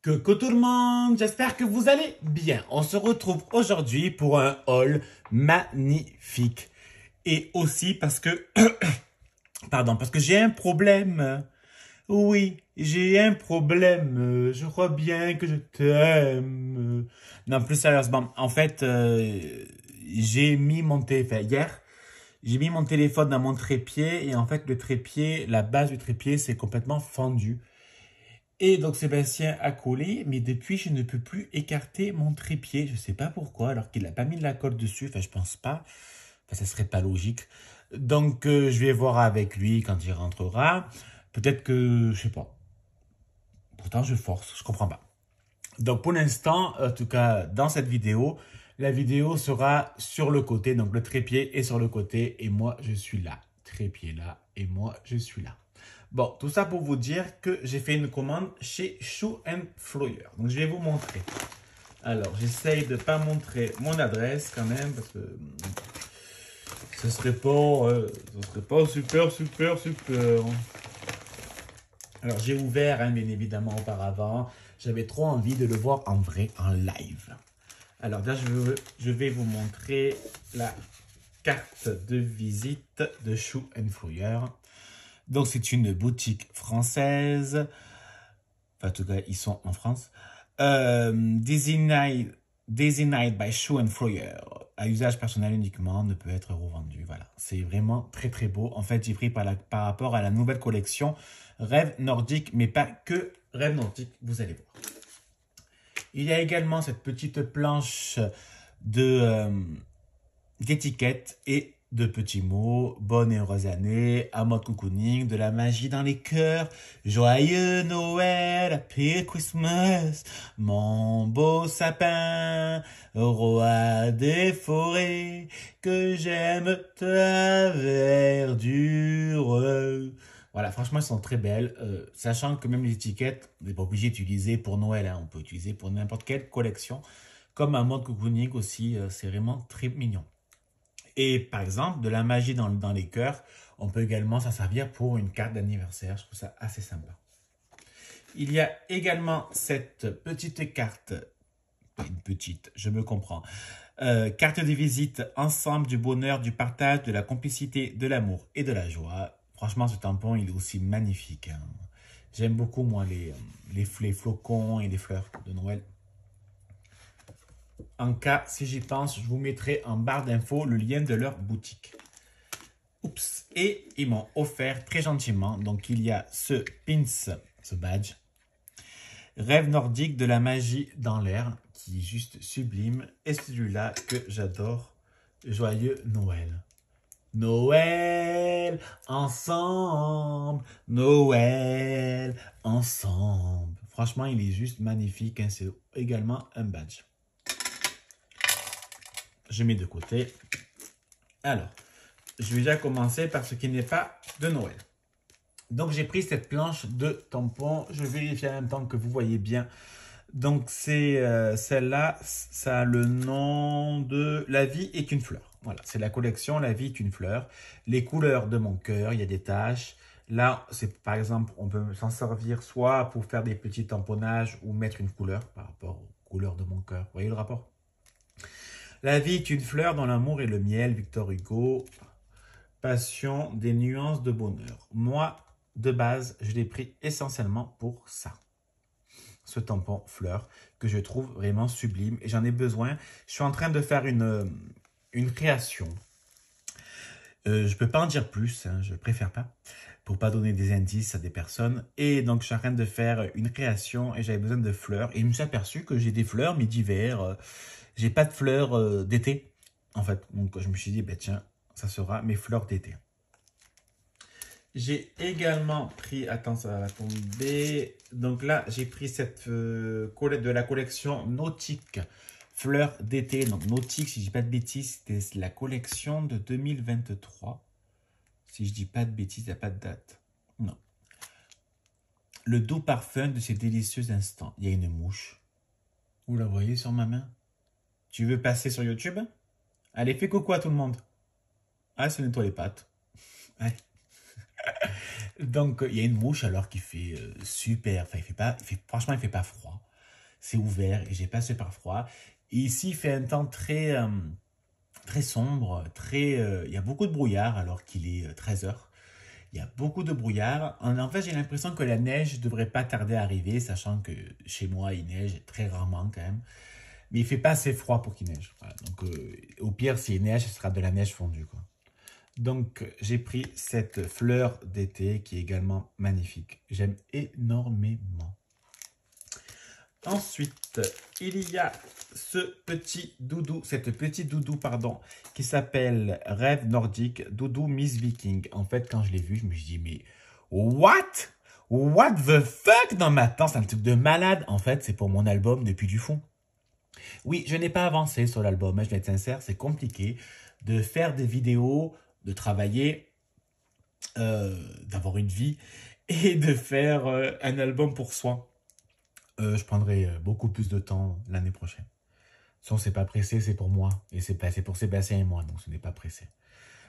Coucou tout le monde, j'espère que vous allez bien. On se retrouve aujourd'hui pour un haul magnifique. Et aussi parce que, parce que j'ai un problème. Oui, j'ai un problème. Je crois bien que je t'aime. Non, plus sérieusement, en fait, j'ai mis mon téléphone hier. J'ai mis mon téléphone dans mon trépied et en fait, le trépied, la base du trépied, c'est complètement fendu. Et donc Sébastien a collé, mais depuis je ne peux plus écarter mon trépied. Je ne sais pas pourquoi, alors qu'il n'a pas mis de la colle dessus. Enfin, je pense pas. Enfin, ça serait pas logique. Donc je vais voir avec lui quand il rentrera. Peut-être que, je sais pas. Pourtant je force, je comprends pas. Donc pour l'instant, en tout cas dans cette vidéo, la vidéo sera sur le côté. Donc le trépied est sur le côté et moi je suis là. Trépied là et moi je suis là. Bon, tout ça pour vous dire que j'ai fait une commande chez Shoe Flyer. Donc, je vais vous montrer. Alors, j'essaye de ne pas montrer mon adresse quand même parce que ce serait pas super. Alors, j'ai ouvert, hein, bien évidemment, auparavant. J'avais trop envie de le voir en vrai, en live. Alors, là, je vais vous montrer la carte de visite de Shoe Flyer. Donc, c'est une boutique française. Enfin, en tout cas, ils sont en France. Designed by Shoe Flyer. À usage personnel uniquement, ne peut être revendu. Voilà, c'est vraiment très très beau. En fait, j'ai pris par rapport à la nouvelle collection Rêve Nordique, mais pas que Rêve Nordique, vous allez voir. Il y a également cette petite planche d'étiquettes et de petits mots. Bonne et heureuse année, à mode cocooning, de la magie dans les cœurs, joyeux Noël, happy Christmas, mon beau sapin, roi des forêts, que j'aime ta verdure. Voilà, franchement, elles sont très belles, sachant que même les étiquettes, on n'est pas obligé d'utiliser pour Noël, hein, on peut utiliser pour n'importe quelle collection, comme un mode cocooning aussi, c'est vraiment très mignon. Et par exemple, de la magie dans les cœurs, on peut également s'en servir pour une carte d'anniversaire. Je trouve ça assez sympa. Il y a également cette petite carte, une petite, je me comprends, carte de visite, ensemble du bonheur, du partage, de la complicité, de l'amour et de la joie. Franchement, ce tampon, il est aussi magnifique, hein. J'aime beaucoup, moi, les flocons et les fleurs de Noël. En cas, si j'y pense, je vous mettrai en barre d'infos le lien de leur boutique. Oups. Et ils m'ont offert très gentiment, donc il y a ce pins, ce badge. Rêve nordique de la magie dans l'air, qui est juste sublime. Et celui-là que j'adore, joyeux Noël. Noël ensemble, Noël ensemble. Franchement, il est juste magnifique, hein. C'est également un badge. Je mets de côté. Alors, je vais déjà commencer par ce qui n'est pas de Noël. Donc, j'ai pris cette planche de tampons. Je vérifie en même temps que vous voyez bien. Donc, c'est celle-là. Ça a le nom de La vie est une fleur. Voilà, c'est la collection La vie est une fleur. Les couleurs de mon cœur, il y a des taches. Là, c'est par exemple, on peut s'en servir soit pour faire des petits tamponnages ou mettre une couleur par rapport aux couleurs de mon cœur. Vous voyez le rapport ? La vie est une fleur dans l'amour et le miel, Victor Hugo. Passion, des nuances de bonheur. Moi, de base, je l'ai pris essentiellement pour ça. Ce tampon fleur que je trouve vraiment sublime et j'en ai besoin. Je suis en train de faire une création. Je ne peux pas en dire plus, hein, je préfère pas, pour pas donner des indices à des personnes. Et donc, je suis en train de faire une création et j'avais besoin de fleurs. Et je me suis aperçu que j'ai des fleurs, mais d'hiver. J'ai pas de fleurs d'été, en fait. Donc, je me suis dit, ben, tiens, ça sera mes fleurs d'été. J'ai également pris, attends, ça va tomber. Donc là, j'ai pris cette colette de la collection Nautique, fleurs d'été. Donc, Nautique, si je dis pas de bêtises, c'était la collection de 2023. Si je dis pas de bêtises, il n'y a pas de date. Non. Le doux parfum de ces délicieux instants. Il y a une mouche. Vous la voyez sur ma main? Tu veux passer sur YouTube? Allez, fais coucou à tout le monde. Ah, ça nettoie les pattes. Allez. Donc, il y a une mouche alors qui fait super. Enfin, franchement, il fait pas froid. c'est ouvert et j'ai pas super froid. Et ici, il fait un temps très sombre, il y a beaucoup de brouillard alors qu'il est 13 heures. Il y a beaucoup de brouillard. En fait, j'ai l'impression que la neige devrait pas tarder à arriver, sachant que chez moi, il neige très rarement quand même. Mais il fait pas assez froid pour qu'il neige. Voilà. Donc, au pire, s'il neige, ce sera de la neige fondue, quoi. Donc, j'ai pris cette fleur d'été qui est également magnifique. J'aime énormément. Ensuite, il y a cette petite doudou, pardon, qui s'appelle Rêve Nordique, doudou Miss Viking. En fait, quand je l'ai vu, je me suis dit, mais what? What the fuck? Non, mais attends, c'est un truc de malade. En fait, c'est pour mon album Depuis du fond. Oui, je n'ai pas avancé sur l'album, hein, je vais être sincère, c'est compliqué de faire des vidéos, de travailler, d'avoir une vie et de faire un album pour soi. Je prendrai beaucoup plus de temps l'année prochaine. Si on s'est pas pressé, c'est pour moi. Et c'est pour Sébastien et moi, donc ce n'est pas pressé.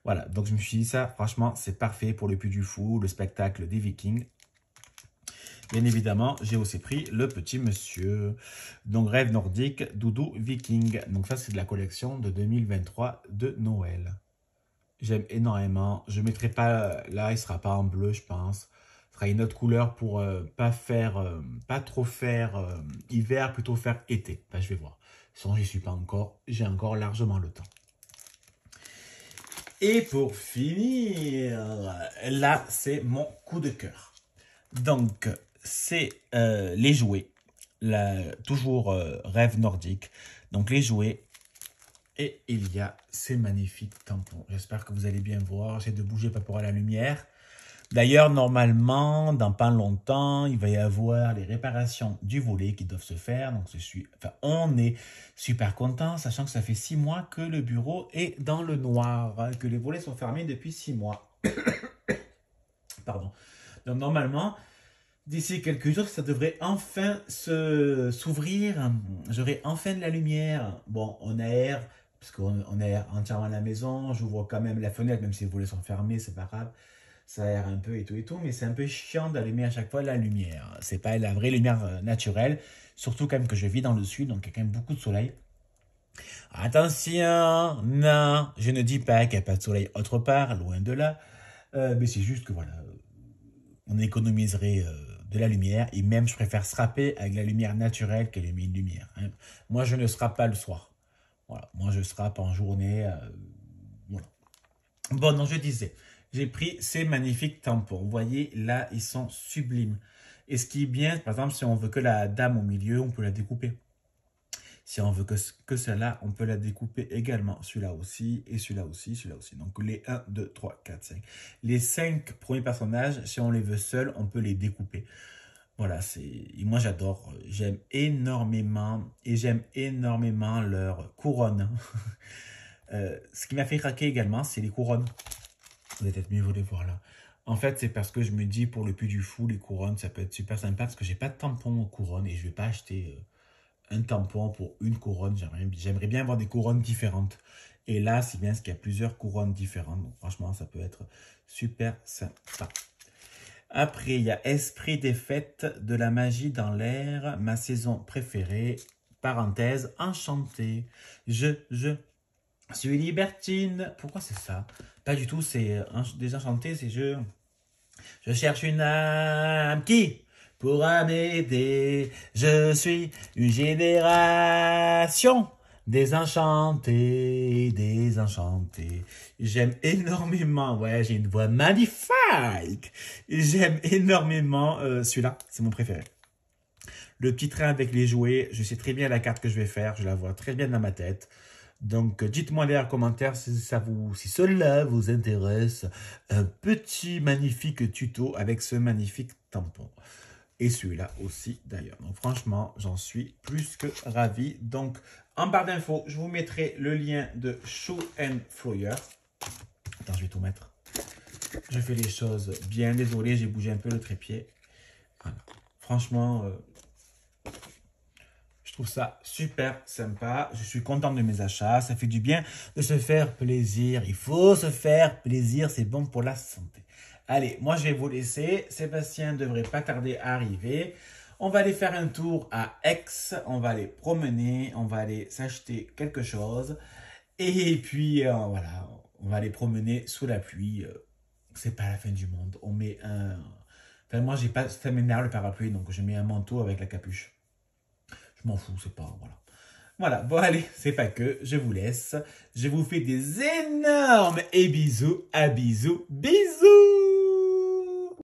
Voilà, donc je me suis dit ça, franchement, c'est parfait pour le Puy du Fou, le spectacle des Vikings. Bien évidemment, j'ai aussi pris le petit monsieur. Donc, Rêve Nordique, Doudou Viking. Donc ça, c'est de la collection de 2023 de Noël. J'aime énormément. Je ne mettrai pas, là, il ne sera pas en bleu, je pense. Ce sera une autre couleur pour pas trop faire hiver, plutôt faire été. Enfin, je vais voir. Sinon, j'y suis pas encore. J'ai encore largement le temps. Et pour finir, là, c'est mon coup de cœur. Donc, c'est les jouets. Toujours Rêve Nordique. Donc, les jouets. Et il y a ces magnifiques tampons. J'espère que vous allez bien voir. J'essaie de bouger par rapport à la lumière. D'ailleurs, normalement, dans pas longtemps, il va y avoir les réparations du volet qui doivent se faire. Donc, on est super content, sachant que ça fait 6 mois que le bureau est dans le noir, hein, que les volets sont fermés depuis 6 mois. Pardon. Donc, normalement, d'ici quelques jours, ça devrait enfin s'ouvrir. J'aurai enfin de la lumière. Bon, on aère, parce qu'on aère entièrement la maison. J'ouvre quand même la fenêtre, même si les volets sont fermés, c'est pas grave. Ça aère un peu et tout, mais c'est un peu chiant d'allumer à chaque fois la lumière. C'est pas la vraie lumière naturelle, surtout quand même que je vis dans le sud, donc il y a quand même beaucoup de soleil. Attention, non, je ne dis pas qu'il n'y a pas de soleil autre part, loin de là, mais c'est juste que voilà, on économiserait de la lumière, et même je préfère frapper avec la lumière naturelle qu'allumer une lumière. Hein. Moi, je ne frappe pas le soir. Voilà, moi je frappe en journée. Voilà. Bon, non, je disais. J'ai pris ces magnifiques tampons. Vous voyez, là, ils sont sublimes. Et ce qui est bien, par exemple, si on veut que la dame au milieu, on peut la découper. Si on veut que celle-là, on peut la découper également. Celui-là aussi, et celui-là aussi, celui-là aussi. Donc, les 1, 2, 3, 4, 5. Les 5 premiers personnages, si on les veut seuls, on peut les découper. Voilà, moi j'adore. J'aime énormément, et j'aime énormément leur couronne. Ce qui m'a fait craquer également, c'est les couronnes. Vous allez peut-être mieux vous les voir là. En fait, c'est parce que je me dis pour le Puy du Fou, les couronnes, ça peut être super sympa parce que j'ai pas de tampon aux couronnes et je vais pas acheter un tampon pour une couronne. J'aimerais bien avoir des couronnes différentes. Et là, c'est bien parce qu'il y a plusieurs couronnes différentes. Donc franchement, ça peut être super sympa. Après, il y a Esprit des fêtes, de la magie dans l'air, ma saison préférée, parenthèse, enchantée. Je suis libertine. Pourquoi c'est ça? Pas du tout, c'est désenchanté, c'est je cherche une âme qui pourra m'aider. Je suis une génération désenchantée, désenchantée. J'aime énormément, ouais, j'ai une voix magnifique. J'aime énormément celui-là, c'est mon préféré. Le petit train avec les jouets, je sais très bien la carte que je vais faire, je la vois très bien dans ma tête. Donc, dites-moi en commentaire si cela vous intéresse. Un petit magnifique tuto avec ce magnifique tampon. Et celui-là aussi d'ailleurs. Donc, franchement, j'en suis plus que ravi. Donc, en barre d'infos, je vous mettrai le lien de Shoe & Flyer. Attends, je vais tout mettre. Je fais les choses bien. Désolé, j'ai bougé un peu le trépied. Voilà. Franchement... je trouve ça super sympa. Je suis content de mes achats. Ça fait du bien de se faire plaisir. Il faut se faire plaisir. C'est bon pour la santé. Allez, moi, je vais vous laisser. Sébastien ne devrait pas tarder à arriver. On va aller faire un tour à Aix, on va aller promener, on va aller s'acheter quelque chose. Et puis, voilà, on va aller promener sous la pluie. C'est pas la fin du monde. On met un... Enfin, moi, j'ai pas... Ça m'énerve le parapluie, donc je mets un manteau avec la capuche. Je m'en fous, c'est pas... Voilà. Voilà, bon allez, c'est pas que, je vous laisse. Je vous fais des énormes et bisous, à bisous, bisous.